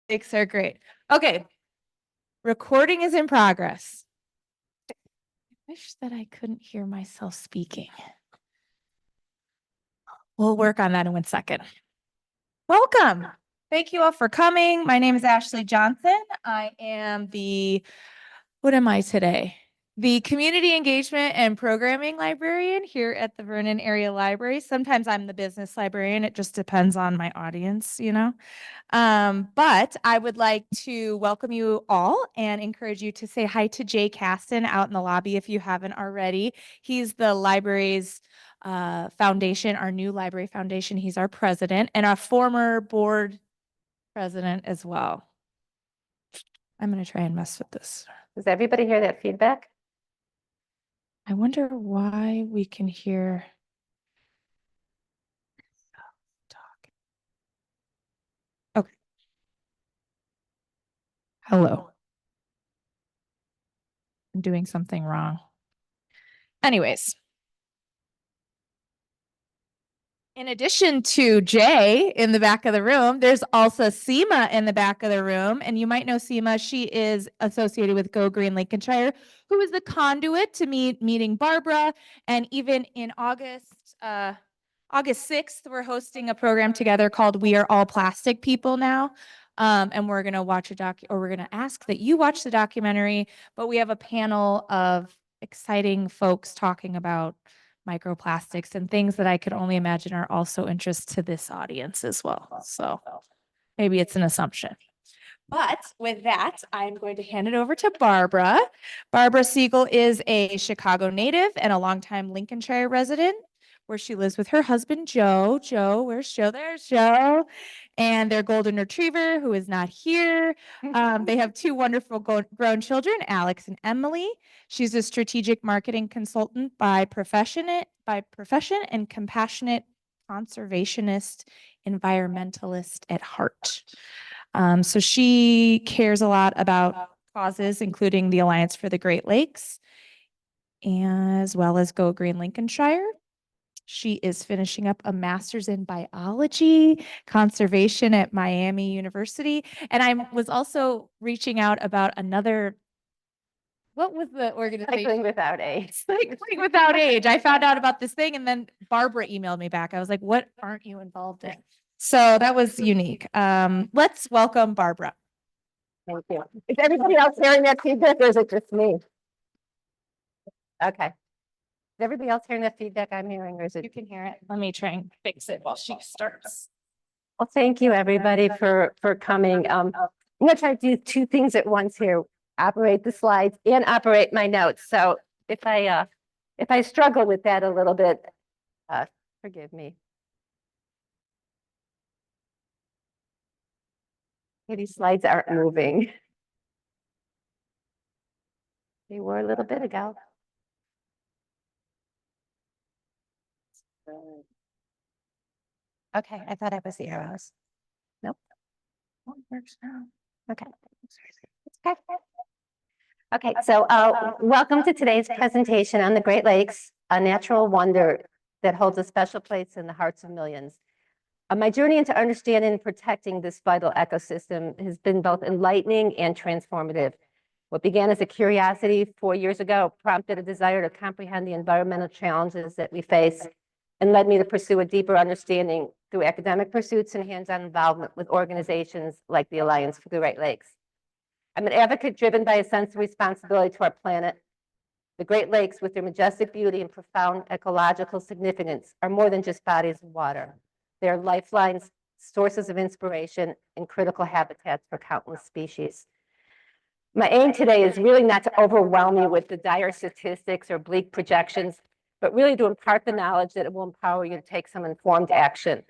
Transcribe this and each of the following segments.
Mistakes are great. Okay. Recording is in progress. I wish that I couldn't hear myself speaking. We'll work on that in 1 second. Welcome. Thank you all for coming. My name is Ashley Johnson. I am what am I today? The Community Engagement and Programming Librarian here at the Vernon Area Library. Sometimes I'm the business librarian. It just depends on my audience, you know. But I would like to welcome you all and encourage you to say hi to Jay Caston out in the lobby if you haven't already. He's the library's foundation, our new library foundation. He's our president and a former board president as well. I'm going to try and mess with this. Does everybody hear that feedback? I wonder why we can hear. Okay. Hello. I'm doing something wrong. Anyways. In addition to Jay in the back of the room, there's also Seema in the back of the room. And you might know Seema. She is associated with Go Green Lincolnshire, who is the conduit to meeting Barbara. And even in August 6th, we're hosting a program together called We Are All Plastic People Now. And we're going to watch we're going to ask that you watch the documentary. But we have a panel of exciting folks talking about microplastics and things that I could only imagine are also interest to this audience as well. So maybe it's an assumption. But with that, I'm going to hand it over to Barbara. Barbara Siegel is a Chicago native and a longtime Lincolnshire resident, where she lives with her husband, Joe. Joe, where's Joe? There's Joe. And their golden retriever, who is not here. They have 2 wonderful grown children, Alex and Emily. She's a strategic marketing consultant by profession and compassionate conservationist, environmentalist at heart. So she cares a lot about causes, including the Alliance for the Great Lakes, as well as Go Green Lincolnshire. She is finishing up a master's in biology conservation at Miami University. And I was also reaching out about another, what was the organization? Cycling Without Age. Cycling Without Age. I found out about this thing and then Barbara emailed me back. I was like, what aren't you involved in? So that was unique. Let's welcome Barbara. Thank you. Is everybody else hearing that feedback or is it just me? Okay. Is everybody else hearing the feedback I'm hearing, or is it? You can hear it. Let me try and fix it while she starts. Well, thank you everybody for coming. I'm gonna try to do 2 things at once here: operate the slides and operate my notes. So if I struggle with that a little bit, forgive me. These slides aren't moving. They were a little bit ago. Okay, I thought I was the arrows. Nope. Oh, it works now. Okay. Okay, so welcome to today's presentation on the Great Lakes, a natural wonder that holds a special place in the hearts of millions. My journey into understanding and protecting this vital ecosystem has been both enlightening and transformative. What began as a curiosity 4 years ago prompted a desire to comprehend the environmental challenges that we face and led me to pursue a deeper understanding through academic pursuits and hands-on involvement with organizations like the Alliance for the Great Lakes. I'm an advocate driven by a sense of responsibility to our planet. The Great Lakes, with their majestic beauty and profound ecological significance, are more than just bodies of water. They are lifelines, sources of inspiration, and critical habitats for countless species. My aim today is really not to overwhelm you with the dire statistics or bleak projections, but really to impart the knowledge that it will empower you to take some informed action.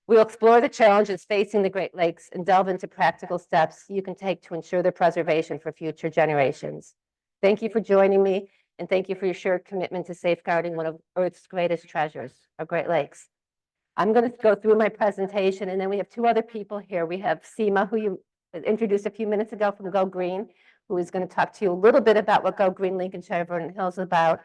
We'll explore the challenges facing the Great Lakes and delve into practical steps you can take to ensure their preservation for future generations. Thank you for joining me, and thank you for your shared commitment to safeguarding one of Earth's greatest treasures, our Great Lakes. I'm going to go through my presentation, and then we have 2 other people here. We have Seema, who you introduced a few minutes ago from Go Green, who is going to talk to you a little bit about what Go Green Lincolnshire Vernon Hills is about.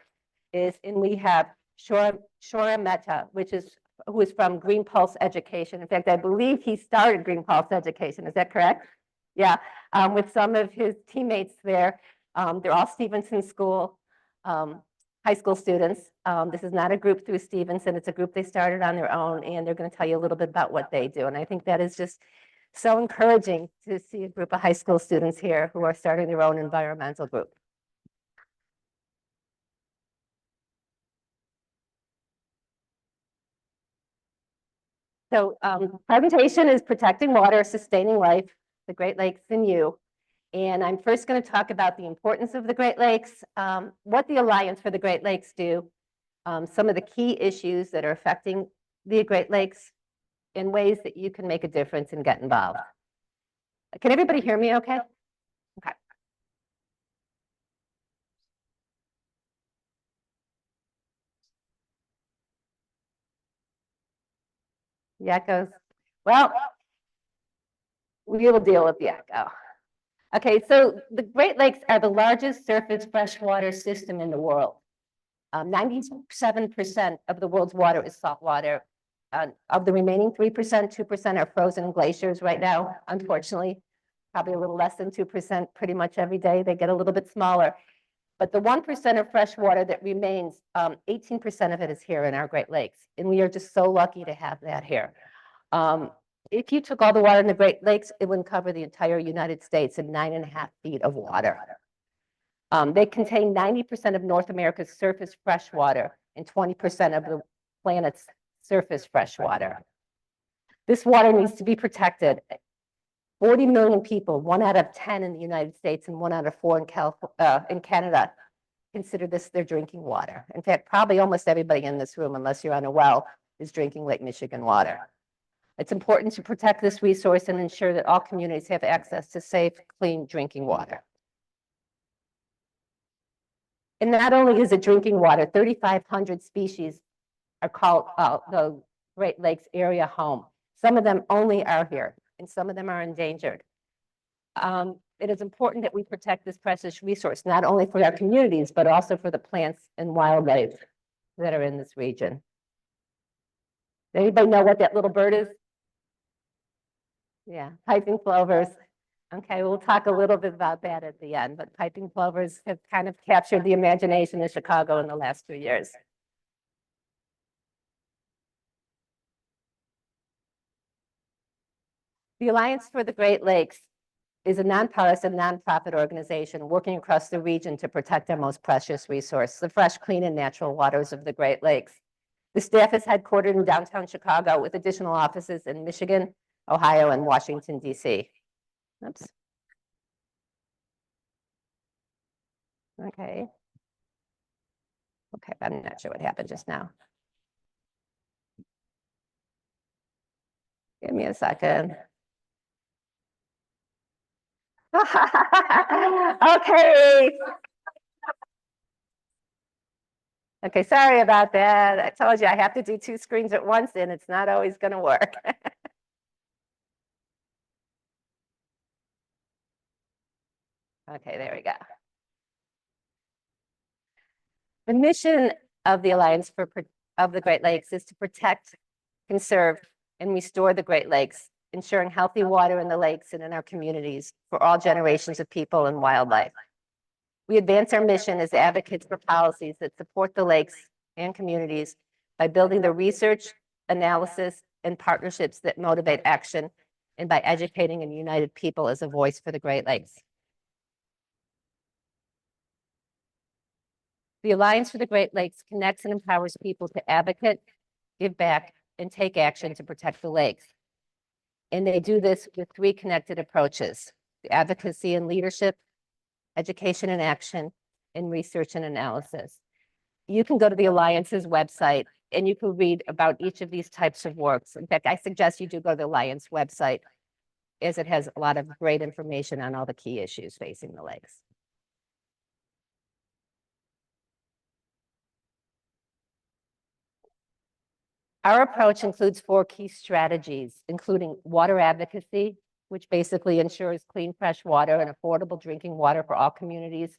And we have Shora Mehta, which is who is from Green Pulse Education. In fact, I believe he started Green Pulse Education. Is that correct? Yeah, with some of his teammates there. They're all Stevenson School high school students. This is not a group through Stevenson. It's a group they started on their own, and they're going to tell you a little bit about what they do. And I think that is just so encouraging to see a group of high school students here who are starting their own environmental group. So presentation is Protecting Water, Sustaining Life, the Great Lakes and You. And I'm first going to talk about the importance of the Great Lakes, what the Alliance for the Great Lakes do, some of the key issues that are affecting the Great Lakes, and ways that you can make a difference and get involved. Can everybody hear me okay? Okay. Yeah, it goes. Well, we will deal with the echo. Okay, so the Great Lakes are the largest surface freshwater system in the world. 97% of the world's water is salt water. Of the remaining 3%, 2% are frozen glaciers right now, unfortunately. Probably a little less than 2% pretty much every day. They get a little bit smaller. But the 1% of fresh water that remains, 18% of it is here in our Great Lakes. And we are just so lucky to have that here. If you took all the water in the Great Lakes, it wouldn't cover the entire United States in 9.5 feet of water. They contain 90% of North America's surface freshwater and 20% of the planet's surface freshwater. This water needs to be protected. 40 million people, 1 out of 10 in the United States and 1 out of 4 in Canada, consider this their drinking water. In fact, probably almost everybody in this room, unless you're on a well, is drinking Lake Michigan water. It's important to protect this resource and ensure that all communities have access to safe, clean drinking water. And not only is it drinking water, 3,500 species are called the Great Lakes area home. Some of them only are here, and some of them are endangered. It is important that we protect this precious resource, not only for our communities, but also for the plants and wildlife that are in this region. Anybody know what that little bird is? Yeah, piping plovers. Okay, we'll talk a little bit about that at the end, but piping plovers have kind of captured the imagination of Chicago in the last 2 years. The Alliance for the Great Lakes is a nonpartisan, nonprofit organization working across the region to protect our most precious resource, the fresh, clean, and natural waters of the Great Lakes. The staff is headquartered in downtown Chicago with additional offices in Michigan, Ohio, and Washington, D.C. Oops. Okay. Okay, I'm not sure what happened just now. Give me a second. Okay. Okay, sorry about that. I told you I have to do 2 screens at once, and it's not always going to work. Okay, there we go. The mission of the Alliance of the Great Lakes is to protect, conserve, and restore the Great Lakes, ensuring healthy water in the lakes and in our communities for all generations of people and wildlife. We advance our mission as advocates for policies that support the lakes and communities by building the research, analysis, and partnerships that motivate action, and by educating a united people as a voice for the Great Lakes. The Alliance for the Great Lakes connects and empowers people to advocate, give back, and take action to protect the lakes. And they do this with 3 connected approaches: the advocacy and leadership, education and action, and research and analysis. You can go to the Alliance's website and you can read about each of these types of works. In fact, I suggest you do go to the Alliance website, as it has a lot of great information on all the key issues facing the lakes. Our approach includes 4 key strategies, including water advocacy, which basically ensures clean, fresh water and affordable drinking water for all communities.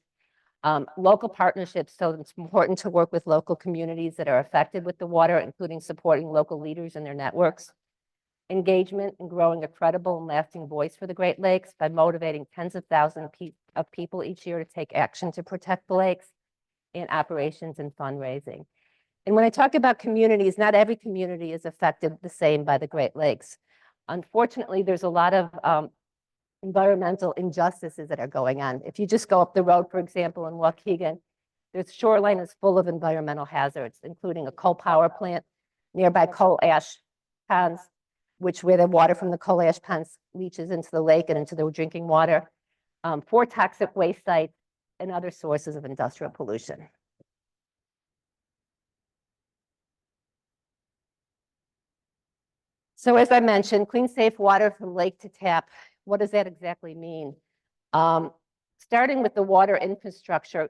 Local partnerships, so it's important to work with local communities that are affected with the water, including supporting local leaders and their networks. Engagement and growing a credible and lasting voice for the Great Lakes by motivating tens of thousands of people each year to take action to protect the lakes, and operations and fundraising. And when I talk about communities, not every community is affected the same by the Great Lakes. Unfortunately, there's a lot of environmental injustices that are going on. If you just go up the road, for example, in Waukegan, the shoreline is full of environmental hazards, including a coal power plant, nearby coal ash ponds, where the water from the coal ash ponds leaches into the lake and into the drinking water, 4 toxic waste sites, and other sources of industrial pollution. So as I mentioned, clean, safe water from lake to tap. What does that exactly mean? Starting with the water infrastructure,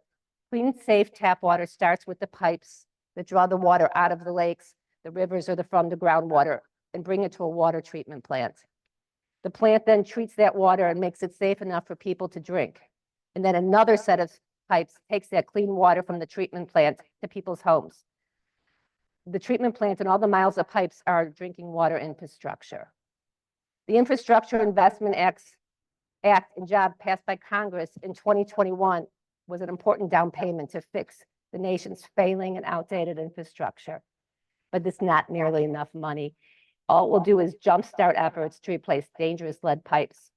clean, safe tap water starts with the pipes that draw the water out of the lakes, the rivers, or from the groundwater and bring it to a water treatment plant. The plant then treats that water and makes it safe enough for people to drink. And then another set of pipes takes that clean water from the treatment plant to people's homes. The treatment plant and all the miles of pipes are drinking water infrastructure. The Infrastructure Investment Act and job passed by Congress in 2021 was an important down payment to fix the nation's failing and outdated infrastructure. But it's not nearly enough money. All it will do is jumpstart efforts to replace dangerous lead pipes,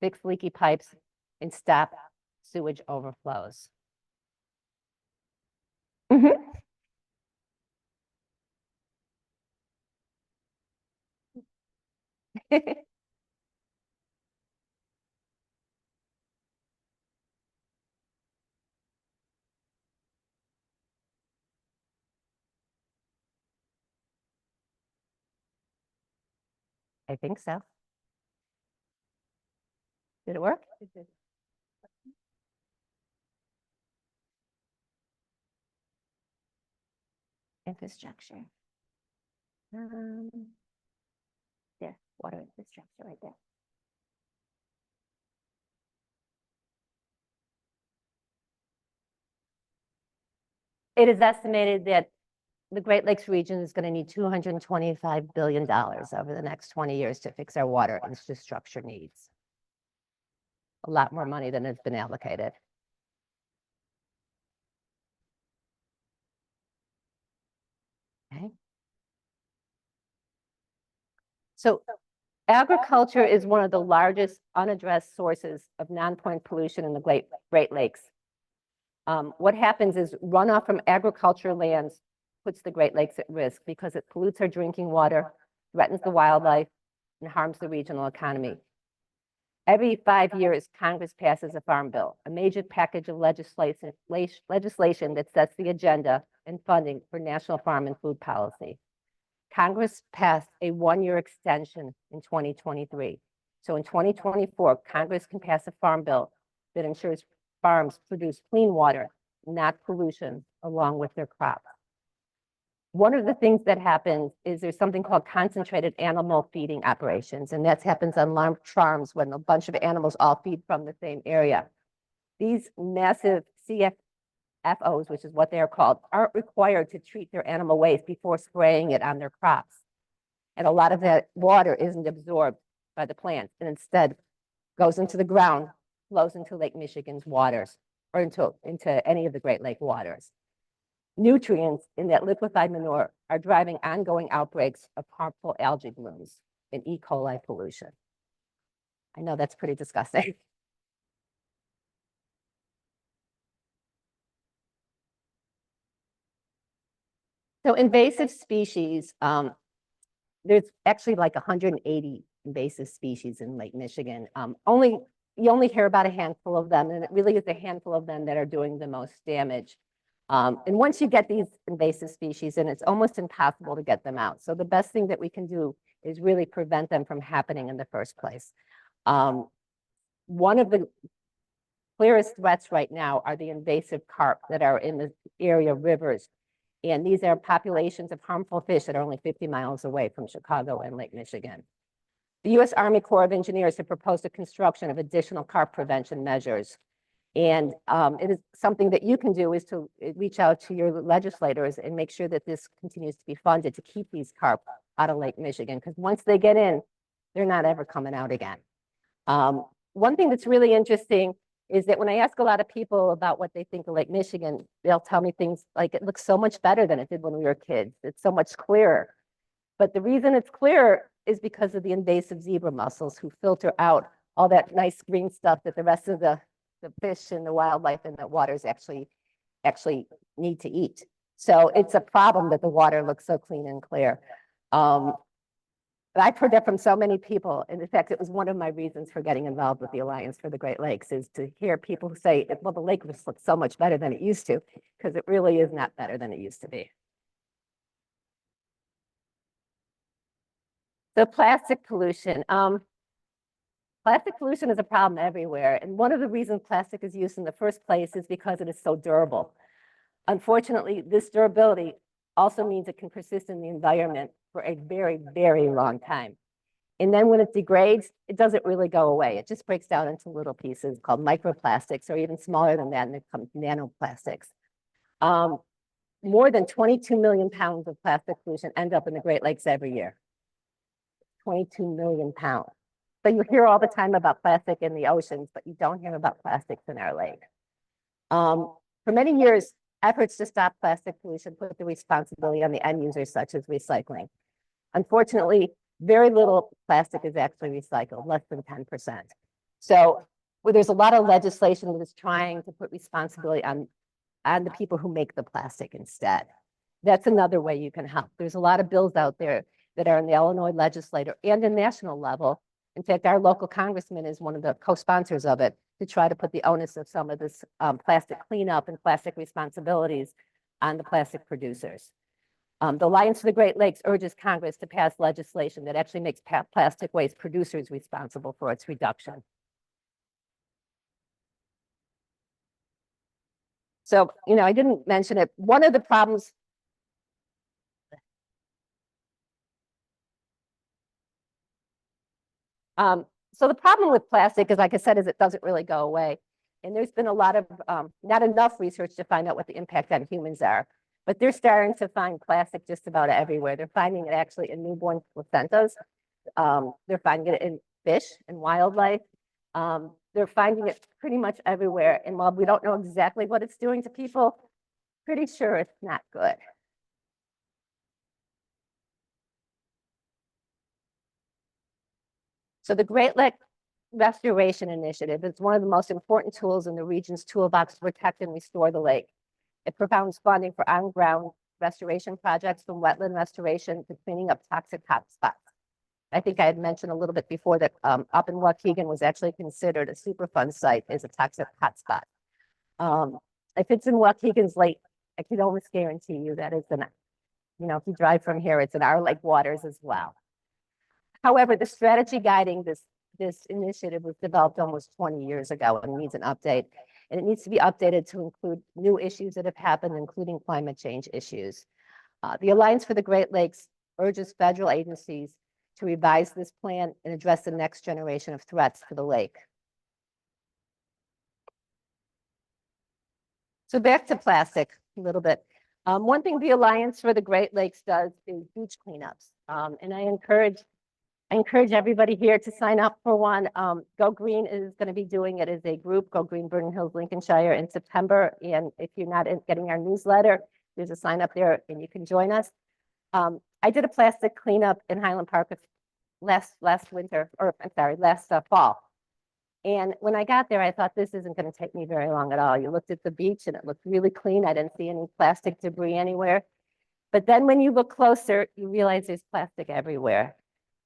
fix leaky pipes, and stop sewage overflows. I think so. Did it work? It did. Infrastructure. There, water infrastructure right there. It is estimated that the Great Lakes region is going to need $225 billion over the next 20 years to fix our water infrastructure needs. A lot more money than has been allocated. Okay. So agriculture is one of the largest unaddressed sources of non-point pollution in the Great Lakes. What happens is runoff from agricultural lands puts the Great Lakes at risk because it pollutes our drinking water, threatens the wildlife, and harms the regional economy. Every 5 years, Congress passes a farm bill, a major package of legislation that sets the agenda and funding for national farm and food policy. Congress passed a 1-year extension in 2023. So in 2024, Congress can pass a farm bill that ensures farms produce clean water, not pollution, along with their crops. One of the things that happens is there's something called concentrated animal feeding operations, and that happens on large farms when a bunch of animals all feed from the same area. These massive CFOs, which is what they are called, aren't required to treat their animal waste before spraying it on their crops. And a lot of that water isn't absorbed by the plants and instead goes into the ground, flows into Lake Michigan's waters or into any of the Great Lake waters. Nutrients in that liquefied manure are driving ongoing outbreaks of harmful algae blooms and E. coli pollution. I know that's pretty disgusting. So invasive species, there's actually like 180 invasive species in Lake Michigan. You only hear about a handful of them, and it really is a handful of them that are doing the most damage. And once you get these invasive species in, it's almost impossible to get them out. So the best thing that we can do is really prevent them from happening in the first place. One of the clearest threats right now are the invasive carp that are in the area of rivers. And these are populations of harmful fish that are only 50 miles away from Chicago and Lake Michigan. The U.S. Army Corps of Engineers have proposed a construction of additional carp prevention measures. And it is something that you can do is to reach out to your legislators and make sure that this continues to be funded to keep these carp out of Lake Michigan, because once they get in, they're not ever coming out again. One thing that's really interesting is that when I ask a lot of people about what they think of Lake Michigan, they'll tell me things like it looks so much better than it did when we were kids. It's so much clearer. But the reason it's clearer is because of the invasive zebra mussels who filter out all that nice green stuff that the rest of the fish and the wildlife in the waters actually need to eat. So it's a problem that the water looks so clean and clear. But I've heard that from so many people. And in fact, it was one of my reasons for getting involved with the Alliance for the Great Lakes is to hear people who say, well, the lake just looks so much better than it used to, because it really is not better than it used to be. So plastic pollution. Plastic pollution is a problem everywhere. And one of the reasons plastic is used in the first place is because it is so durable. Unfortunately, this durability also means it can persist in the environment for a very, very long time. And then when it degrades, it doesn't really go away. It just breaks down into little pieces called microplastics, or even smaller than that, and it becomes nanoplastics. More than 22 million pounds of plastic pollution end up in the Great Lakes every year. 22 million pounds. So you hear all the time about plastic in the oceans, but you don't hear about plastics in our lake. For many years, efforts to stop plastic pollution put the responsibility on the end users, such as recycling. Unfortunately, very little plastic is actually recycled, less than 10%. So there's a lot of legislation that is trying to put responsibility on the people who make the plastic instead. That's another way you can help. There's a lot of bills out there that are in the Illinois legislature and the national level. In fact, our local congressman is one of the co-sponsors of it to try to put the onus of some of this plastic cleanup and plastic responsibilities on the plastic producers. The Alliance for the Great Lakes urges Congress to pass legislation that actually makes plastic waste producers responsible for its reduction. So, I didn't mention it. One of the problems so the problem with plastic is, like I said, is it doesn't really go away. And there's been a lot of, not enough research to find out what the impact on humans are. But they're starting to find plastic just about everywhere. They're finding it actually in newborn placentas. They're finding it in fish and wildlife. They're finding it pretty much everywhere. And while we don't know exactly what it's doing to people, pretty sure it's not good. So the Great Lake Restoration Initiative is one of the most important tools in the region's toolbox to protect and restore the lake. It provides funding for on-ground restoration projects, from wetland restoration to cleaning up toxic hotspots. I think I had mentioned a little bit before that up in Waukegan was actually considered a Superfund site as a toxic hotspot. If it's in Waukegan's lake, I can almost guarantee you that it's in, if you drive from here, it's in our lake waters as well. However, the strategy guiding this initiative was developed almost 20 years ago and needs an update. And it needs to be updated to include new issues that have happened, including climate change issues. The Alliance for the Great Lakes urges federal agencies to revise this plan and address the next generation of threats to the lake. So back to plastic a little bit. One thing the Alliance for the Great Lakes does is beach cleanups. And I encourage everybody here to sign up for one. Go Green is going to be doing it as a group, Go Green, Vernon Hills, Lincolnshire, in September. And if you're not getting our newsletter, there's a sign up there and you can join us. I did a plastic cleanup in Highland Park last fall. And when I got there, I thought, this isn't going to take me very long at all. You looked at the beach and it looked really clean. I didn't see any plastic debris anywhere. But then when you look closer, you realize there's plastic everywhere.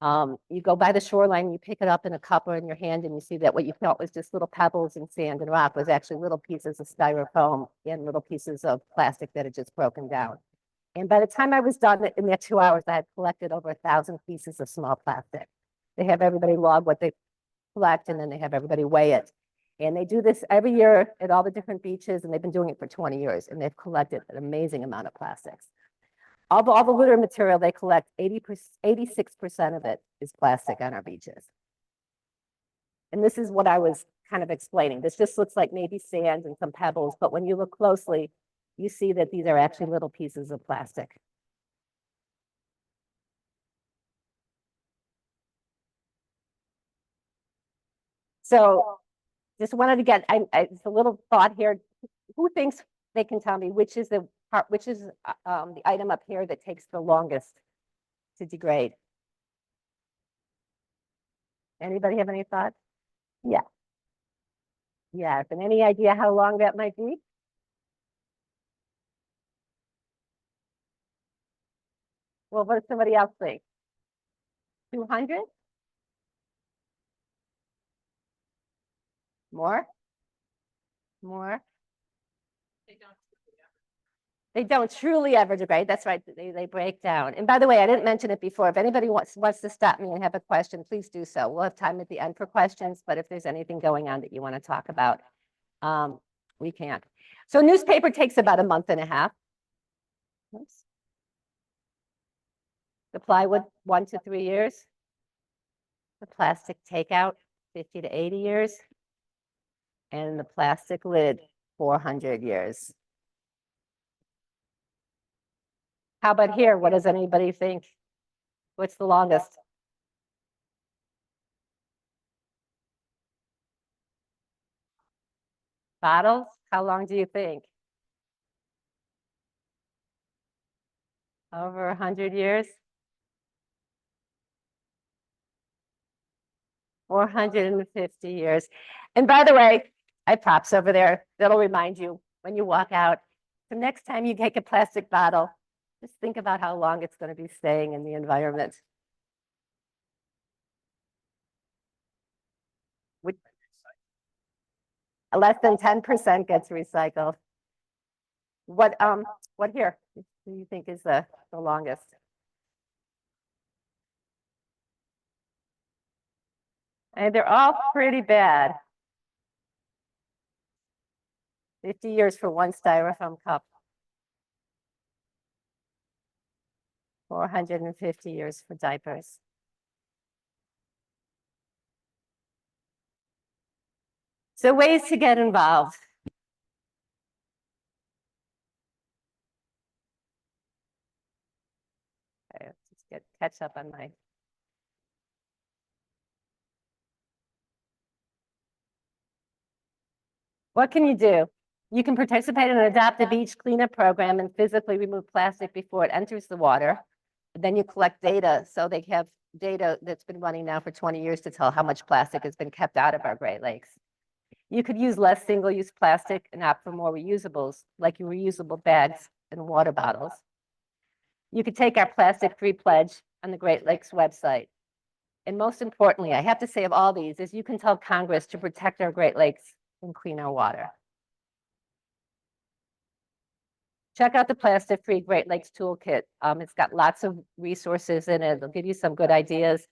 You go by the shoreline, you pick it up in a cup or in your hand, and you see that what you thought was just little pebbles and sand and rock was actually little pieces of styrofoam and little pieces of plastic that had just broken down. And by the time I was done in that 2 hours, I had collected over 1,000 pieces of small plastic. They have everybody log what they collect, and then they have everybody weigh it. And they do this every year at all the different beaches, and they've been doing it for 20 years, and they've collected an amazing amount of plastics. All the litter material they collect, 86% of it is plastic on our beaches. And this is what I was kind of explaining. This just looks like maybe sand and some pebbles, but when you look closely, you see that these are actually little pieces of plastic. So just wanted to get, it's a little thought here. Who thinks they can tell me which is the part, which is the item up here that takes the longest to degrade? Anybody have any thoughts? Yeah. Yeah, and any idea how long that might be? Well, what does somebody else think? 200? More? More? They don't truly ever degrade. That's right. They break down. And by the way, I didn't mention it before. If anybody wants to stop me and have a question, please do so. We'll have time at the end for questions, but if there's anything going on that you want to talk about, we can't. So newspaper takes about a month and a half. Oops. The plywood, 1 to 3 years. The plastic takeout, 50 to 80 years. And the plastic lid, 400 years. How about here? What does anybody think? What's the longest? Bottles? How long do you think? Over 100 years? 450 years. And by the way, I have props over there that'll remind you when you walk out. The next time you take a plastic bottle, just think about how long it's going to be staying in the environment. Less than 10% gets recycled. What here do you think is the longest? And they're all pretty bad. 50 years for one styrofoam cup. 450 years for diapers. So ways to get involved. Okay, let's catch up on my. What can you do? You can participate in an Adopt a Beach cleanup program and physically remove plastic before it enters the water. Then you collect data. So they have data that's been running now for 20 years to tell how much plastic has been kept out of our Great Lakes. You could use less single-use plastic and opt for more reusables, like your reusable bags and water bottles. You could take our plastic-free pledge on the Great Lakes website. And most importantly, I have to say of all these, is you can tell Congress to protect our Great Lakes and clean our water. Check out the Plastic-Free Great Lakes Toolkit. It's got lots of resources in it. It'll give you some good ideas.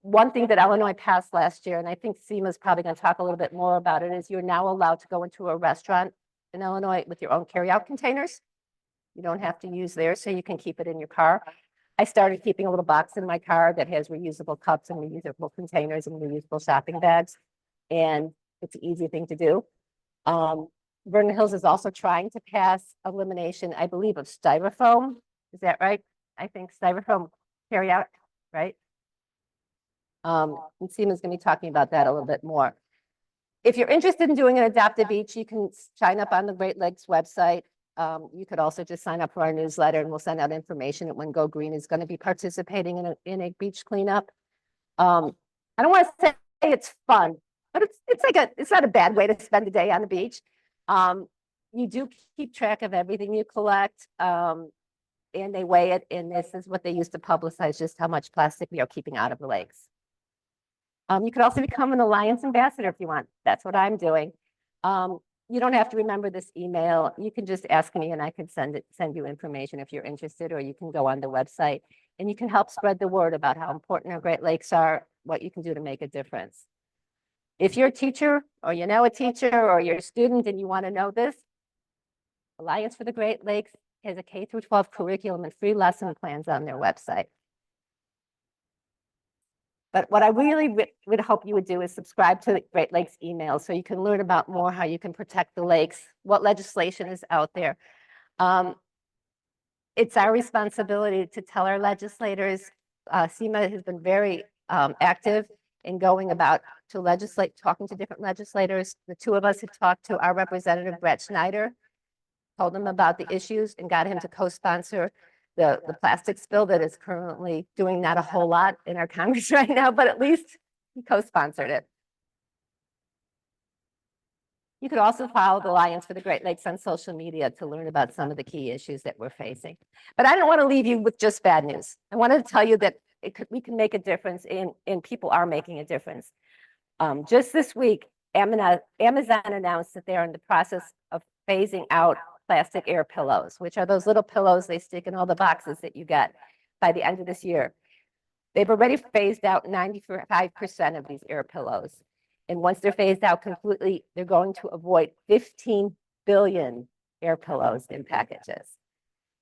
One thing that Illinois passed last year, and I think Seema's probably going to talk a little bit more about it, is you're now allowed to go into a restaurant in Illinois with your own carryout containers. You don't have to use theirs, so you can keep it in your car. I started keeping a little box in my car that has reusable cups and reusable containers and reusable shopping bags, and it's an easy thing to do. Vernon Hills is also trying to pass elimination, I believe, of styrofoam. Is that right? I think styrofoam carryout, right? And Seema's going to be talking about that a little bit more. If you're interested in doing an Adopt a Beach, you can sign up on the Great Lakes website. You could also just sign up for our newsletter, and we'll send out information when Go Green is going to be participating in a beach cleanup. I don't want to say it's fun, but it's not a bad way to spend a day on the beach. You do keep track of everything you collect, and they weigh it, and this is what they use to publicize just how much plastic we are keeping out of the lakes. You could also become an Alliance ambassador if you want. That's what I'm doing. You don't have to remember this email. You can just ask me and I can send you information if you're interested, or you can go on the website and you can help spread the word about how important our Great Lakes are, what you can do to make a difference. If you're a teacher or you know a teacher or you're a student and you want to know this, Alliance for the Great Lakes has a K through 12 curriculum and free lesson plans on their website. But what I really would hope you would do is subscribe to the Great Lakes email so you can learn about more how you can protect the lakes, what legislation is out there. It's our responsibility to tell our legislators. SEMA has been very active in going about to legislate, talking to different legislators. The two of us had talked to our representative, Brett Schneider, told him about the issues and got him to co-sponsor the plastics bill that is currently doing not a whole lot in our Congress right now, but at least he co-sponsored it. You could also follow the Alliance for the Great Lakes on social media to learn about some of the key issues that we're facing. But I don't want to leave you with just bad news. I wanted to tell you that we can make a difference, and people are making a difference. Just this week, Amazon announced that they're in the process of phasing out plastic air pillows, which are those little pillows they stick in all the boxes that you get by the end of this year. They've already phased out 95% of these air pillows. And once they're phased out completely, they're going to avoid 15 billion air pillows in packages.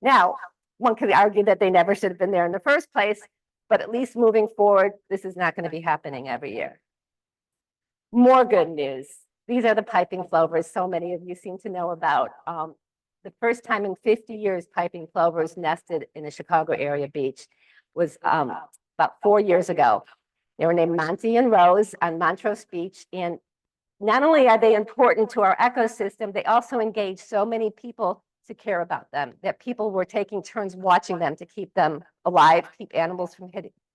Now, one could argue that they never should have been there in the first place, but at least moving forward, this is not going to be happening every year. More good news. These are the piping plovers so many of you seem to know about. The first time in 50 years piping plovers nested in a Chicago area beach was about 4 years ago. They were named Monty and Rose on Montrose Beach. And not only are they important to our ecosystem, they also engage so many people to care about them, that people were taking turns watching them to keep them alive, keep animals from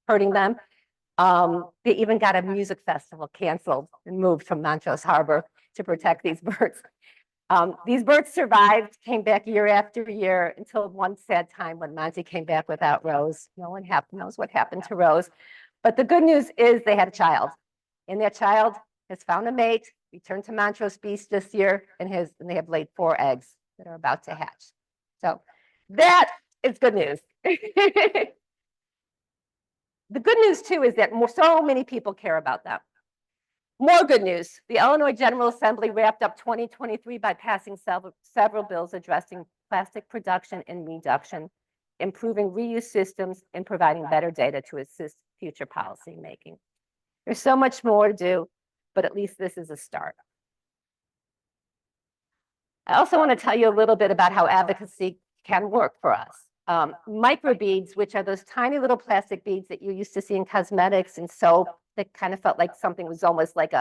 hurting them. They even got a music festival canceled and moved from Montrose Harbor to protect these birds. These birds survived, came back year after year until one sad time when Monty came back without Rose. No one knows what happened to Rose. But the good news is they had a child, and that child has found a mate, returned to Montrose Beach this year, and they have laid 4 eggs that are about to hatch. So that is good news. The good news, too, is that so many people care about them. More good news. The Illinois General Assembly wrapped up 2023 by passing several bills addressing plastic production and reduction, improving reuse systems, and providing better data to assist future policy making. There's so much more to do, but at least this is a start. I also want to tell you a little bit about how advocacy can work for us. Microbeads, which are those tiny little plastic beads that you used to see in cosmetics and soap, that kind of felt like something was almost like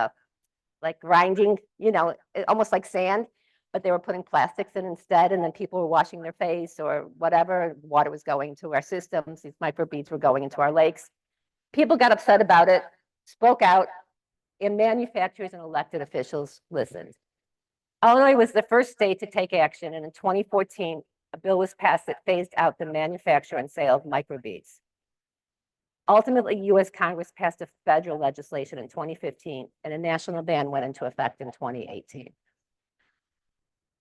grinding, almost like sand, but they were putting plastics in instead, and then people were washing their face or whatever, water was going to our systems, these microbeads were going into our lakes. People got upset about it, spoke out, and manufacturers and elected officials listened. Illinois was the first state to take action, and in 2014, a bill was passed that phased out the manufacture and sale of microbeads. Ultimately, U.S. Congress passed a federal legislation in 2015, and a national ban went into effect in 2018.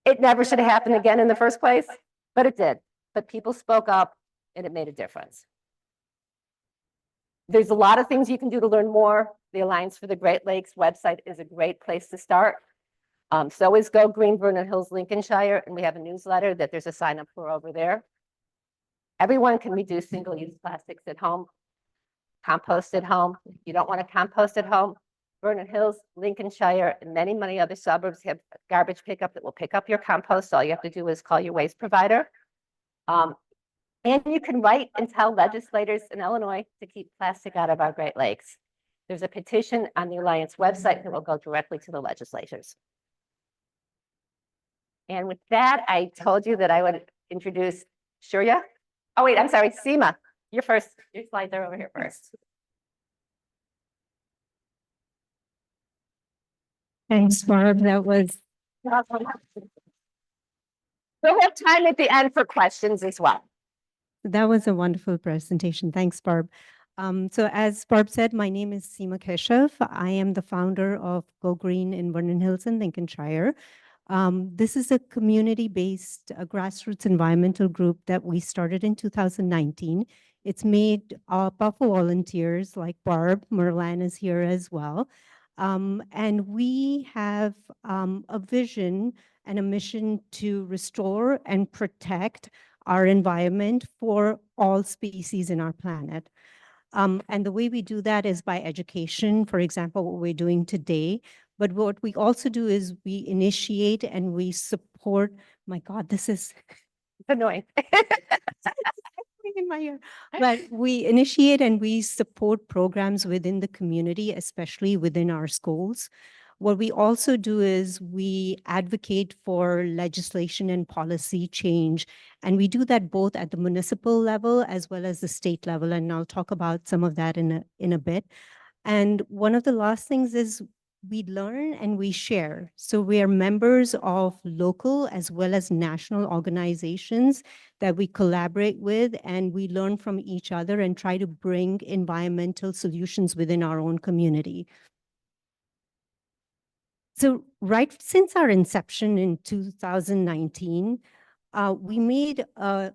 It never should have happened again in the first place, but it did. But people spoke up, and it made a difference. There's a lot of things you can do to learn more. The Alliance for the Great Lakes website is a great place to start. So is Go Green Vernon Hills, Lincolnshire, and we have a newsletter that there's a sign up for over there. Everyone can reduce single-use plastics at home, compost at home. If you don't want to compost at home, Vernon Hills, Lincolnshire, and many other suburbs have garbage pickup that will pick up your compost. All you have to do is call your waste provider. And you can write and tell legislators in Illinois to keep plastic out of our Great Lakes. There's a petition on the Alliance website that will go directly to the legislators. And with that, I told you that I would introduce Shurya. Oh, wait, I'm sorry, Seema. You're first. Your slides are over here first. Thanks, Barb. That was We'll have time at the end for questions as well. a wonderful presentation. Thanks, Barb. So as Barb said, my name is Seema Keshav. I am the founder of Go Green in Vernon Hills in Lincolnshire. This is a community-based grassroots environmental group that we started in 2019. It's made up of volunteers like Barb. Merlan is here as well. And we have a vision and a mission to restore and protect our environment for all species in our planet. And the way we do that is by education, for example, what we're doing today. But what we also do is we initiate and we support. My God, this is It's annoying. in my ear. But we initiate and we support programs within the community, especially within our schools. What we also do is we advocate for legislation and policy change. And we do that both at the municipal level as well as the state level. And I'll talk about some of that in a bit. And one of the last things is we learn and we share. So we are members of local as well as national organizations that we collaborate with, and we learn from each other and try to bring environmental solutions within our own community. So right since our inception in 2019, we made a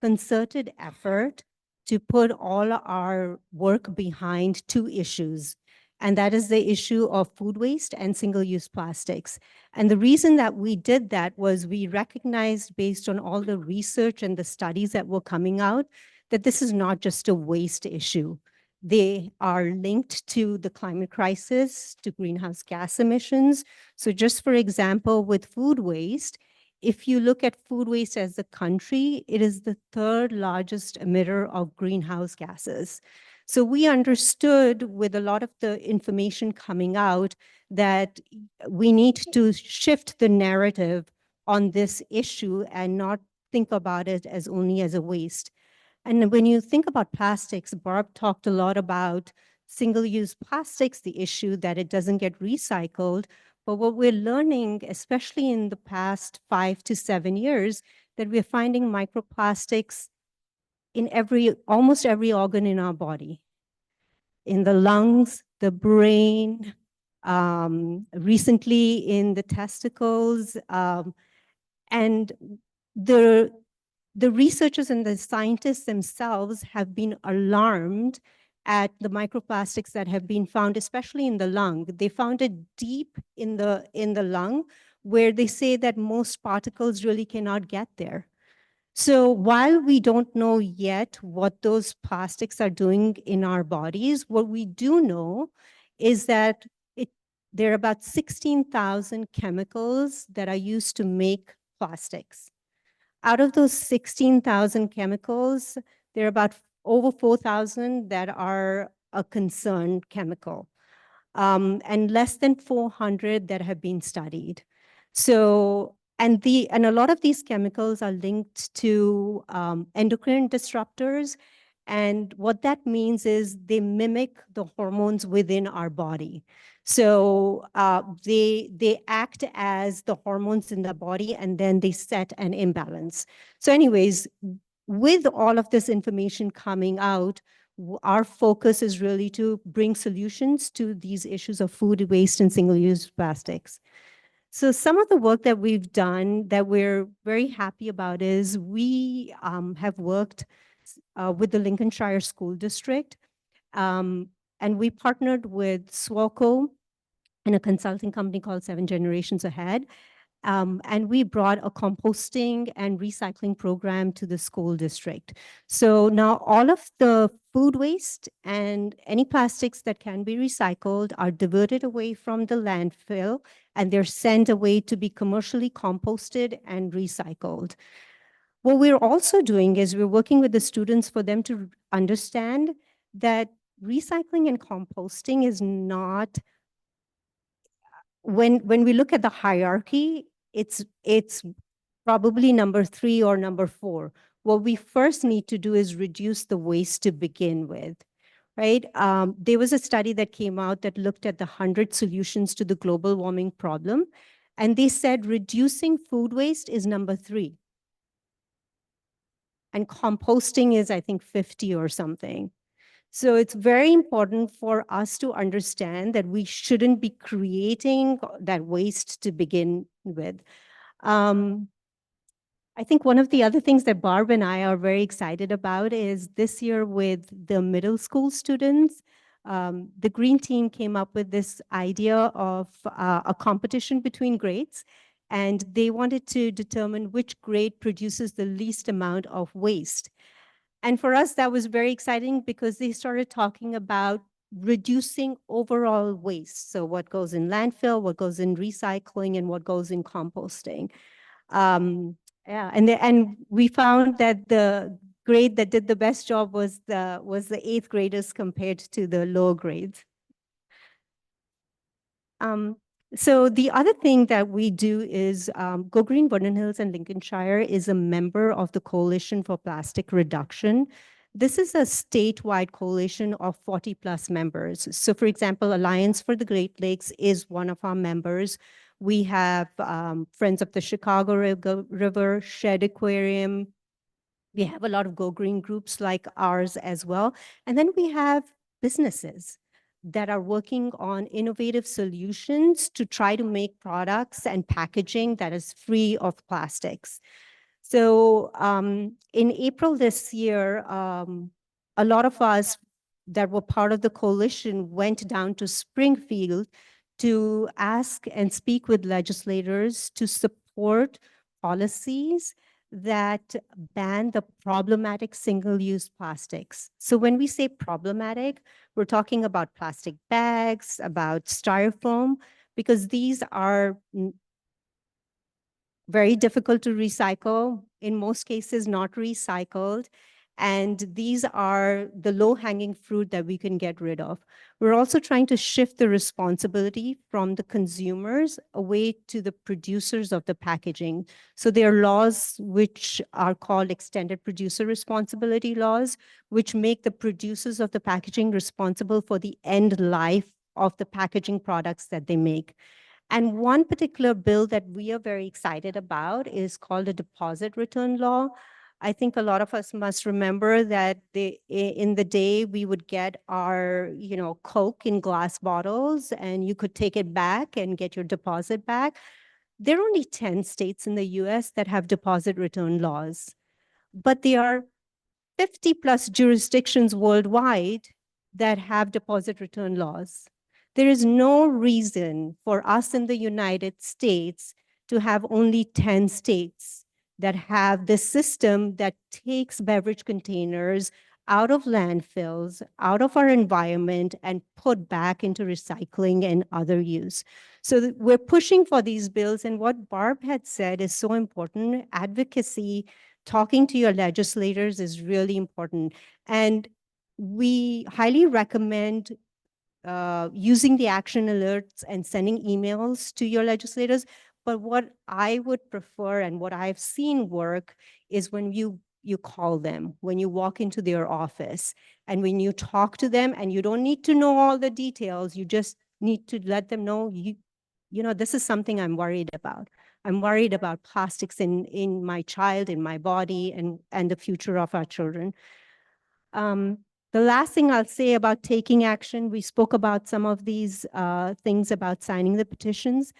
concerted effort to put all our work behind two issues. And that is the issue of food waste and single-use plastics. And the reason that we did that was we recognized, based on all the research and the studies that were coming out, that this is not just a waste issue. They are linked to the climate crisis, to greenhouse gas emissions. So just for example, with food waste, if you look at food waste as a country, it is the third largest emitter of greenhouse gases. So we understood with a lot of the information coming out that we need to shift the narrative on this issue and not think about it as only as a waste. And when you think about plastics, Barb talked a lot about single-use plastics, the issue that it doesn't get recycled. But what we're learning, especially in the past 5 to 7 years, that we're finding microplastics in almost every organ in our body, in the lungs, the brain, recently in the testicles, and the researchers and the scientists themselves have been alarmed at the microplastics that have been found, especially in the lung. They found it deep in the lung, where they say that most particles really cannot get there. So while we don't know yet what those plastics are doing in our bodies, what we do know is that there are about 16,000 chemicals that are used to make plastics. Out of those 16,000 chemicals, there are about over 4,000 that are a concerned chemical, and less than 400 that have been studied. So, and a lot of these chemicals are linked to endocrine disruptors. And what that means is they mimic the hormones within our body. So they act as the hormones in the body, and then they set an imbalance. So anyways, with all of this information coming out, our focus is really to bring solutions to these issues of food waste and single-use plastics. So some of the work that we've done that we're very happy about is we have worked with the Lincolnshire School District, and we partnered with SWOCO and a consulting company called 7 Generations Ahead. And we brought a composting and recycling program to the school district. So now all of the food waste and any plastics that can be recycled are diverted away from the landfill, and they're sent away to be commercially composted and recycled. What we're also doing is we're working with the students for them to understand that recycling and composting is not, when we look at the hierarchy, it's probably number 3 or number 4. What we first need to do is reduce the waste to begin with, right? There was a study that came out that looked at the 100 solutions to the global warming problem, and they said reducing food waste is number 3. And composting is, I think, 50 or something. So it's very important for us to understand that we shouldn't be creating that waste to begin with. I think one of the other things that Barb and I are very excited about is this year with the middle school students, the Green Team came up with this idea of a competition between grades, and they wanted to determine which grade produces the least amount of waste. And for us, that was very exciting because they started talking about reducing overall waste. So what goes in landfill, what goes in recycling, and what goes in composting. Um, yeah, and we found that the grade that did the best job was the eighth graders compared to the lower grades. So the other thing that we do is Go Green Vernon Hills and Lincolnshire is a member of the Coalition for Plastic Reduction. This is a statewide coalition of 40 plus members. So for example, Alliance for the Great Lakes is one of our members. We have Friends of the Chicago River, Shed Aquarium. We have a lot of Go Green groups like ours as well. And then we have businesses that are working on innovative solutions to try to make products and packaging that is free of plastics. So in April this year, a lot of us that were part of the coalition went down to Springfield to ask and speak with legislators to support policies that ban the problematic single-use plastics. So when we say problematic, we're talking about plastic bags, about styrofoam, because these are very difficult to recycle, in most cases not recycled. And these are the low-hanging fruit that we can get rid of. We're also trying to shift the responsibility from the consumers away to the producers of the packaging. So there are laws which are called extended producer responsibility laws, which make the producers of the packaging responsible for the end life of the packaging products that they make. And one particular bill that we are very excited about is called a deposit return law. I think a lot of us must remember that in the day we would get our, Coke in glass bottles and you could take it back and get your deposit back. There are only 10 states in the US that have deposit return laws, but there are 50 plus jurisdictions worldwide that have deposit return laws. There is no reason for us in the United States to have only 10 states that have this system that takes beverage containers out of landfills, out of our environment, and put back into recycling and other use. So we're pushing for these bills. And what Barb had said is so important. Advocacy, talking to your legislators is really important. And we highly recommend using the action alerts and sending emails to your legislators. But what I would prefer and what I've seen work is when you call them, when you walk into their office, and when you talk to them, and you don't need to know all the details, you just need to let them know, this is something I'm worried about. I'm worried about plastics in my child, in my body, and the future of our children. The last thing I'll say about taking action, we spoke about some of these things about signing the petitions.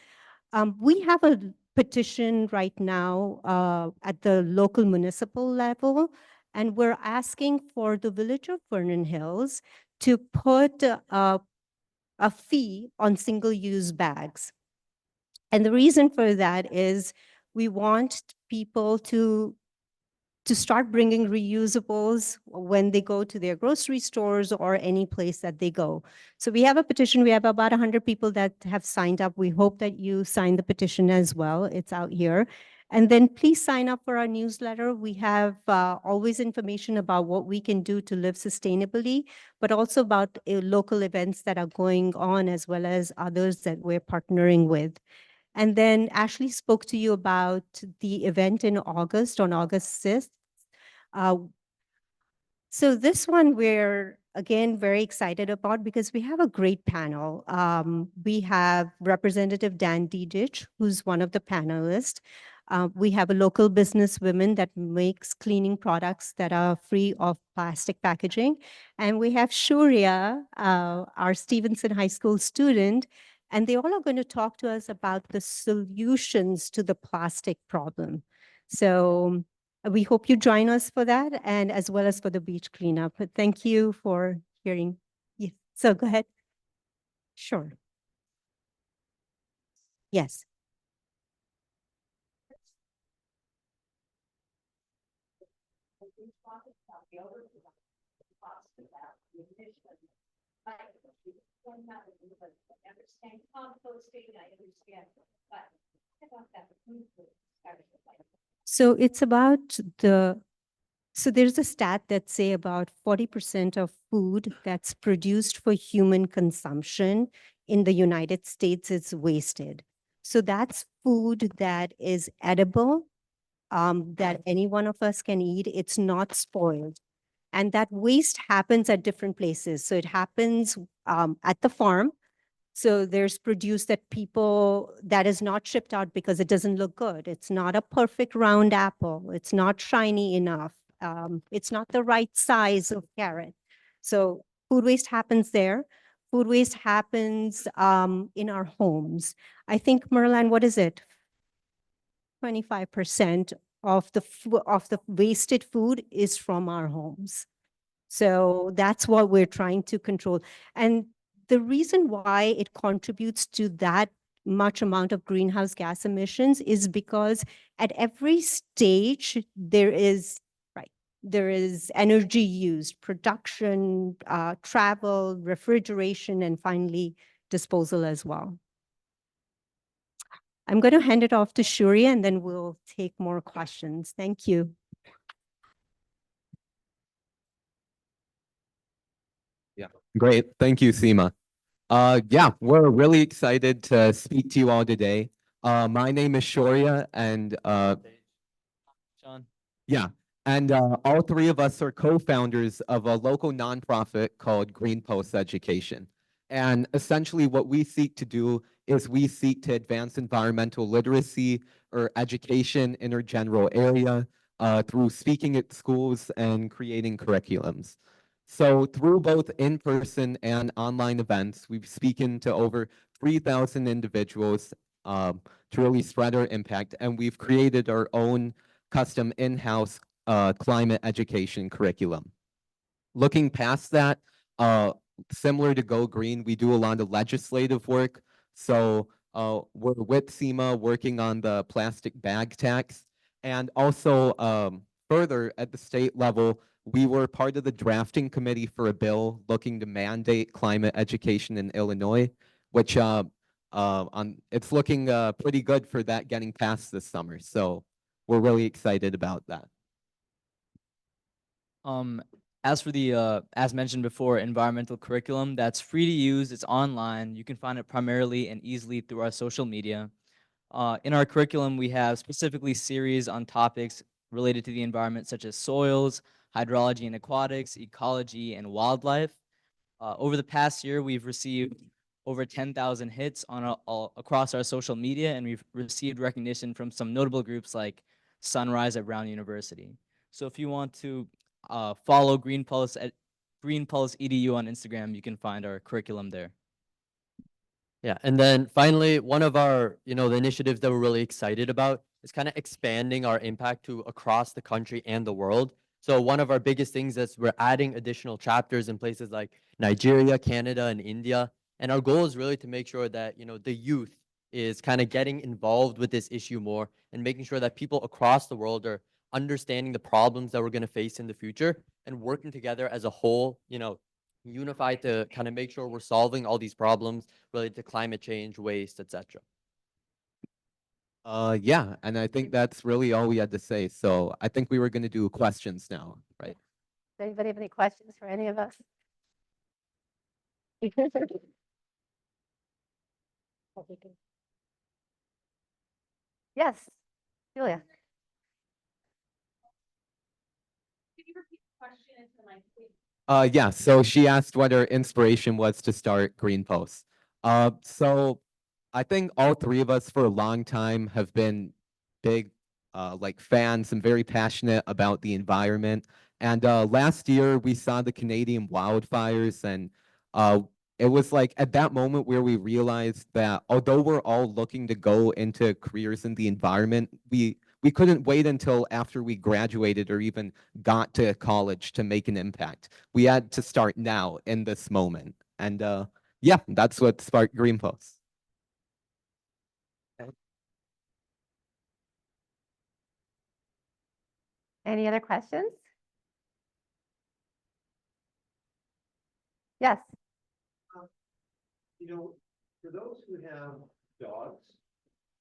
We have a petition right now at the local municipal level, and we're asking for the village of Vernon Hills to put a fee on single-use bags. And the reason for that is we want people to start bringing reusables when they go to their grocery stores or any place that they go. So we have a petition. We have about 100 people that have signed up. We hope that you sign the petition as well. It's out here. And then please sign up for our newsletter. We have always information about what we can do to live sustainably, but also about local events that are going on, as well as others that we're partnering with. And then Ashley spoke to you about the event in August, on August 6th. So this one we're, again, very excited about because we have a great panel. We have Representative Dan Dedich, who's one of the panelists. We have a local businesswoman that makes cleaning products that are free of plastic packaging. And we have Shurya, our Stevenson High School student, and they all are going to talk to us about the solutions to the plastic problem. So we hope you join us for that, and as well as for the beach cleanup. But thank you for hearing. Yeah. So go ahead. Sure. Yes. . . 。 . 。 . 。 . 。 . 。 . 。 . 。 . 。 . 。 . . 。 . 。 . . . 。 . . . 。 。 . . . . . . . 。 . 。 . 。 。 . . 。 。 . . 。 . 。 . 。 . . Yes. So it's about so there's a stat that say about 40% of food that's produced for human consumption in the United States is wasted. So that's food that is edible, that any one of us can eat. It's not spoiled. And that waste happens at different places. So it happens at the farm. So there's produce that is not shipped out because it doesn't look good. It's not a perfect round apple. It's not shiny enough. It's not the right size of carrot. So food waste happens there. Food waste happens in our homes. I think, Merlan, what is it? 25% of the wasted food is from our homes. So that's what we're trying to control. And the reason why it contributes to that much amount of greenhouse gas emissions is because at every stage there is energy used, production, travel, refrigeration, and finally disposal as well. I'm going to hand it off to Shuri and then we'll take more questions. Thank you. Yeah, great. Thank you, Seema. Yeah, we're really excited to speak to you all today. My name is Shoria, and Sean. yeah, and all three of us are co-founders of a local nonprofit called Green Post Education. And essentially what we seek to do is we seek to advance environmental literacy or education in our general area through speaking at schools and creating curriculums. So through both in-person and online events, we've spoken to over 3,000 individuals to really spread our impact, and we've created our own custom in-house climate education curriculum. Looking past that, similar to Go Green, we do a lot of legislative work. So we're with SEMA working on the plastic bag tax. And also further at the state level, we were part of the drafting committee for a bill looking to mandate climate education in Illinois, which it's looking pretty good for that getting passed this summer. So we're really excited about that. As for the as mentioned before, environmental curriculum, that's free to use. It's online. You can find it primarily and easily through our social media. In our curriculum, we have specifically series on topics related to the environment, such as soils, hydrology and aquatics, ecology, and wildlife. Over the past year, we've received over 10,000 hits on across our social media, and we've received recognition from some notable groups like Sunrise at Brown University. So if you want to follow Green Pulse at Green Pulse EDU on Instagram, you can find our curriculum there. Yeah, and then finally, one of our, the initiatives that we're really excited about is kind of expanding our impact to across the country and the world. So one of our biggest things is we're adding additional chapters in places like Nigeria, Canada, and India. And our goal is really to make sure that, the youth is kind of getting involved with this issue more and making sure that people across the world are understanding the problems that we're going to face in the future and working together as a whole, unified to kind of make sure we're solving all these problems related to climate change, waste, etc. Yeah, and I think that's really all we had to say. So I think we were going to do questions now, right? Does anybody have any questions for any of us? Yes, Julia. Yeah, so she asked what her inspiration was to start Green Post. So I think all three of us for a long time have been big like fans and very passionate about the environment. And last year we saw the Canadian wildfires, and it was like at that moment where we realized that although we're all looking to go into careers in the environment, we couldn't wait until after we graduated or even got to college to make an impact. We had to start now in this moment. And yeah, that's what sparked Green Post. Any other questions? Yes. You know, for those who have dogs,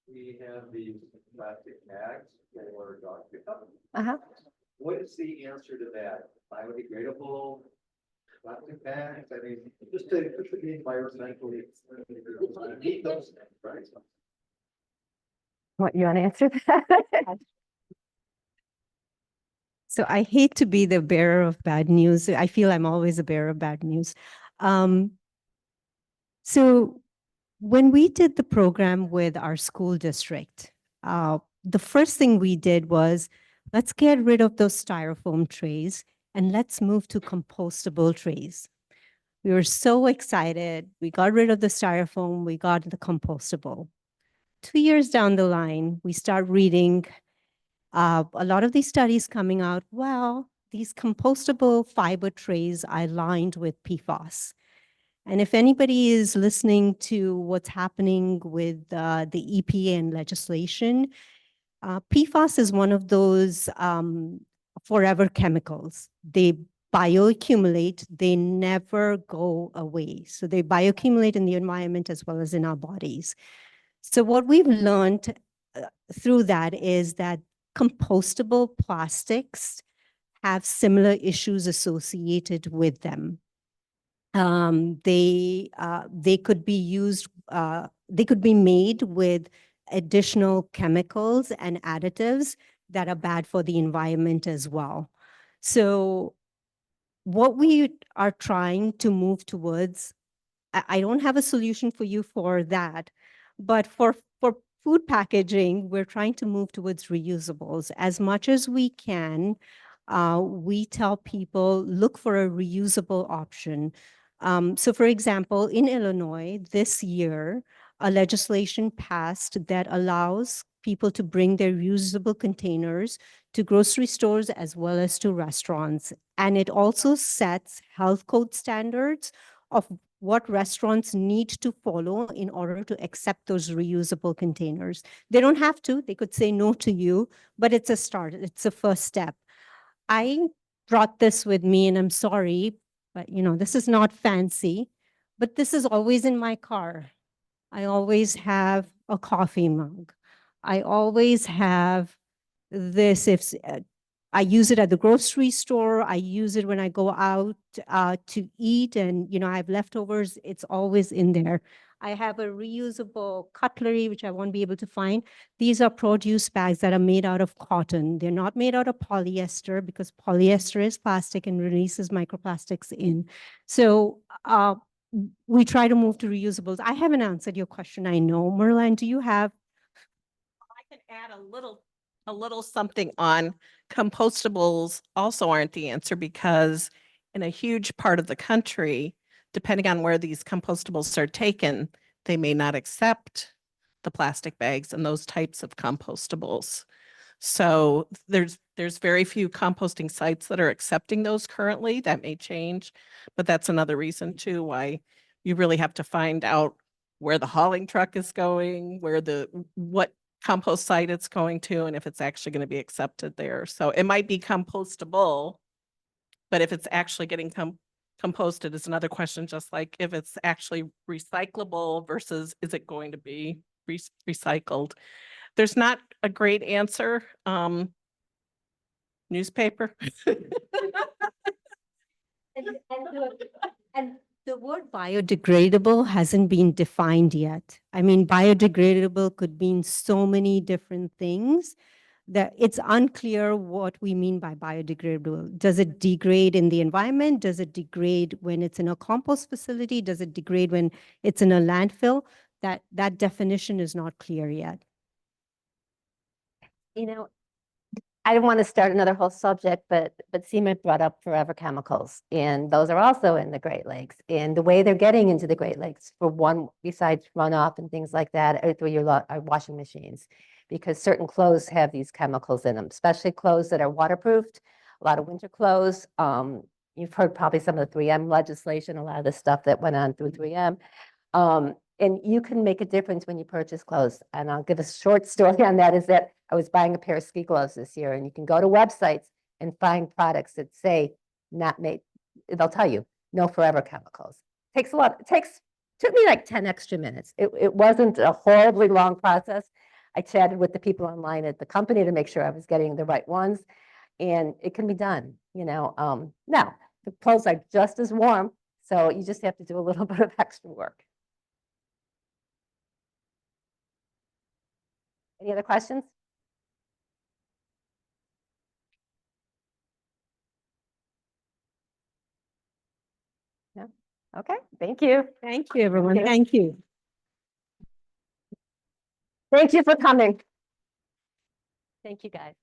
we have these plastic bags for dog pickup. Uh-huh. What is the answer to that? Biodegradable plastic bags? I mean, just to be environmentally. Need those things, right? What, you want to answer that? So I hate to be the bearer of bad news. I feel I'm always a bearer of bad news. So when we did the program with our school district, the first thing we did was, let's get rid of those styrofoam trays and let's move to compostable trays. We were so excited. We got rid of the styrofoam, we got the compostable. 2 years down the line, we start reading a lot of these studies coming out. Well, these compostable fiber trays are lined with PFAS. And if anybody is listening to what's happening with the EPA and legislation, PFAS is one of those forever chemicals. They bioaccumulate, they never go away. So they bioaccumulate in the environment as well as in our bodies. So what we've learned through that is that compostable plastics have similar issues associated with them. They could be used, they could be made with additional chemicals and additives that are bad for the environment as well. So what we are trying to move towards, I don't have a solution for you for that, but for food packaging, we're trying to move towards reusables. As much as we can, we tell people, look for a reusable option. So for example, in Illinois this year, a legislation passed that allows people to bring their reusable containers to grocery stores as well as to restaurants. And it also sets health code standards of what restaurants need to follow in order to accept those reusable containers. They don't have to, they could say no to you, but it's a start, it's a first step. I brought this with me and I'm sorry, but this is not fancy, but this is always in my car. I always have a coffee mug. I always have this if I use it at the grocery store. I use it when I go out to eat and, I have leftovers. It's always in there. I have a reusable cutlery, which I won't be able to find. These are produce bags that are made out of cotton. They're not made out of polyester because polyester is plastic and releases microplastics in. So we try to move to reusables. I haven't answered your question, I know. Merlin, do you have? I can add a little something on compostables also aren't the answer because in a huge part of the country, depending on where these compostables are taken, they may not accept the plastic bags and those types of compostables. So there's very few composting sites that are accepting those currently. That may change, but that's another reason too why you really have to find out where the hauling truck is going, what compost site it's going to, and if it's actually going to be accepted there. So it might be compostable, but if it's actually getting composted is another question, just like if it's actually recyclable versus is it going to be recycled. There's not a great answer. Newspaper. And the word biodegradable hasn't been defined yet. I mean, biodegradable could mean so many different things that it's unclear what we mean by biodegradable. Does it degrade in the environment? Does it degrade when it's in a compost facility? Does it degrade when it's in a landfill? That definition is not clear yet. I don't want to start another whole subject, but Seema brought up forever chemicals, and those are also in the Great Lakes. And the way they're getting into the Great Lakes, for one, besides runoff and things like that, are through your washing machines, because certain clothes have these chemicals in them, especially clothes that are waterproofed. A lot of winter clothes. You've heard probably some of the 3M legislation, a lot of the stuff that went on through 3M. And you can make a difference when you purchase clothes. And I'll give a short story on that, is that I was buying a pair of ski gloves this year, and you can go to websites and find products that say not made, they'll tell you, no forever chemicals. Takes a lot, took me like 10 extra minutes. It wasn't a horribly long process. I chatted with the people online at the company to make sure I was getting the right ones, and it can be done, you know. Now, the clothes are just as warm, so you just have to do a little bit of extra work. Any other questions? No? Okay, thank you. Thank you, everyone. you. Thank you. Thank you for coming. Thank you, guys.